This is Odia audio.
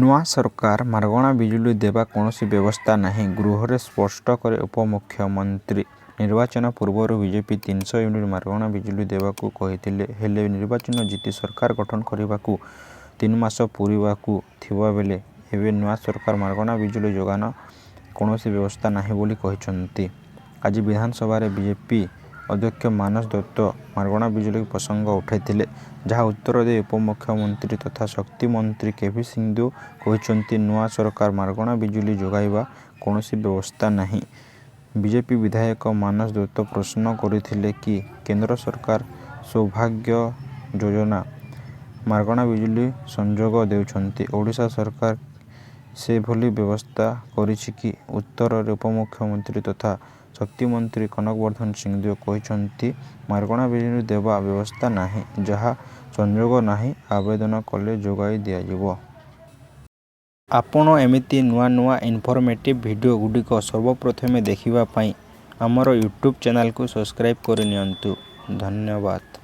ନୂଆ ସରକାର ମାଗଣା ବିଜୁଳି ଦେବା କୌଣସି ବ୍ୟବସ୍ଥା ନାହିଁ, ଗୃହରେ ସ୍ପଷ୍ଟ କଲେ ଉପମୁଖ୍ୟମନ୍ତ୍ରୀ। ନିର୍ବାଚନ ପୂର୍ବରୁ ବିଜେପି 300 ୟୁନିଟ୍ ମାଗଣା ବିଜୁଳି ଦେବାକୁ କହିଥିଲେ। ହେଲେ ନିର୍ବାଚନ ଜିତି ସରକାର ଗଠନ କରିବାକୁ 3 ମାସ ପୂରିବାକୁ ଥିବାବେଳେ ଏବେ ନୂଆ ସରକାର ମାଗଣା ବିଜୁଳି ଯୋଗାଣ କୌଣସି ବ୍ୟବସ୍ଥା ନାହିଁ ବୋଲି କହିଛନ୍ତି। ଆଜି ବିଧାନସଭାରେ ବିଜେପି ଅଧ୍ୟକ୍ଷ ମାନସ ଦତ୍ତ ମାଗଣା ବିଜୁଳି ପ୍ରସଙ୍ଗ ଉଠାଇଥିଲେ, ଯାହା ଉତ୍ତର ଦେଇ ଉପମୁଖ୍ୟମନ୍ତ୍ରୀ ତଥା ଶକ୍ତି ମନ୍ତ୍ରୀ କେଭି ସିଂହଦେଓ କହିଛନ୍ତି, ନୂଆ ସରକାର ମାଗଣା ବିଜୁଳି ଯୋଗାଇବା କୌଣସି ବ୍ୟବସ୍ଥା ନାହିଁ। ବିଜେପି ବିଧାୟକ ମାନସ ଦତ୍ତ ପ୍ରଶ୍ନ କରିଥିଲେ କି କେନ୍ଦ୍ର ସରକାର ସୌଭାଗ୍ୟ ଯୋଜନା ମାଗଣା ବିଜୁଳି ସଂଯୋଗ ଦେଉଛନ୍ତି, ଓଡ଼ିଶା ସରକାର ସେଭଳି ବ୍ୟବସ୍ଥା କରିଛି କି? ଉତ୍ତରରେ ଉପମୁଖ୍ୟମନ୍ତ୍ରୀ ତଥା ଶକ୍ତିମନ୍ତ୍ରୀ କନକ ବର୍ଦ୍ଧନ ସିଂହଦେଓ କହିଛନ୍ତି, ମାଗଣା ବିଜୁଳି ଦେବା ବ୍ୟବସ୍ଥା ନାହିଁ, ଯାହା ସଂଯୋଗ ନାହିଁ, ଆବେଦନ କଲେ ଯୋଗାଇ ଦିଆଯିବ। ଆପଣ ଏମିତି ନୂଆ ନୂଆ ଇନଫର୍ମେଟିଭ୍ ଭିଡ଼ିଓ ଗୁଡ଼ିକ ସର୍ବପ୍ରଥମେ ଦେଖିବା ପାଇଁ ଆମର ୟୁଟ୍ୟୁବ୍ ଚ୍ୟାନେଲକୁ ସବସ୍କ୍ରାଇବ୍ କରିନିଅନ୍ତୁ। ଧନ୍ୟବାଦ।